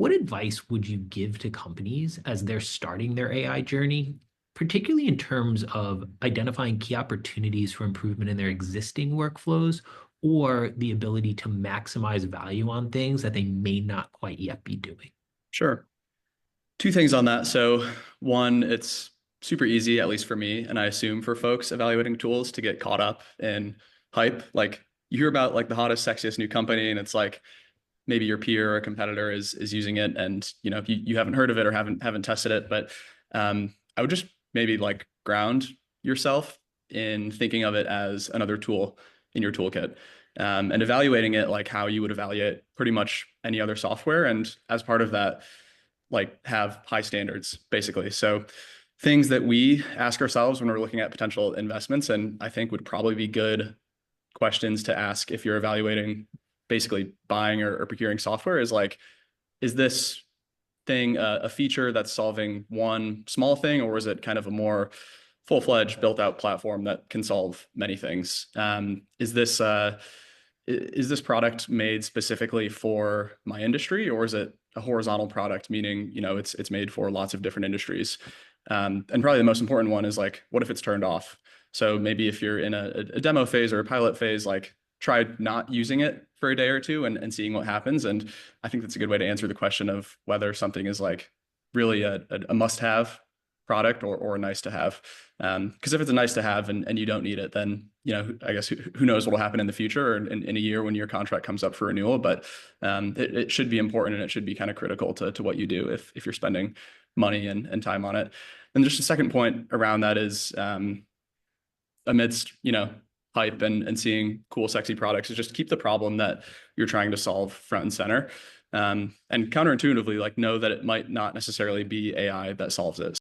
what advice would you give to companies as they're starting their AI journey, particularly in terms of identifying key opportunities for improvement in their existing workflows or the ability to maximize value on things that they may not quite yet be doing? Sure. Two things on that. So one, it's super easy, at least for me, and I assume for folks evaluating tools to get caught up in hype. Like you hear about like the hottest, sexiest new company, and it's like maybe your peer or competitor is using it, and you haven't heard of it or haven't tested it. But I would just maybe like ground yourself in thinking of it as another tool in your toolkit. And evaluating it like how you would evaluate pretty much any other software. And as part of that, like have high standards, basically. So things that we ask ourselves when we're looking at potential investments, and I think would probably be good questions to ask if you're evaluating basically buying or procuring software is like, is this thing a feature that's solving one small thing, or is it kind of a more full-fledged built out platform that can solve many things? Is this product made specifically for my industry, or is it a horizontal product, meaning it's made for lots of different industries? And probably the most important one is like, what if it's turned off? So maybe if you're in a demo phase or a pilot phase, like try not using it for a day or two and seeing what happens. And I think that's a good way to answer the question of whether something is like really a must-have product or a nice to have. Because if it's a nice to have and you don't need it, then I guess who knows what will happen in the future or in a year when your contract comes up for renewal. But it should be important, and it should be kind of critical to what you do if you're spending money and time on it. And just a second point around that is amidst hype and seeing cool, sexy products, is just keep the problem that you're trying to solve front and center. And counterintuitively, like know that it might not necessarily be AI that solves it.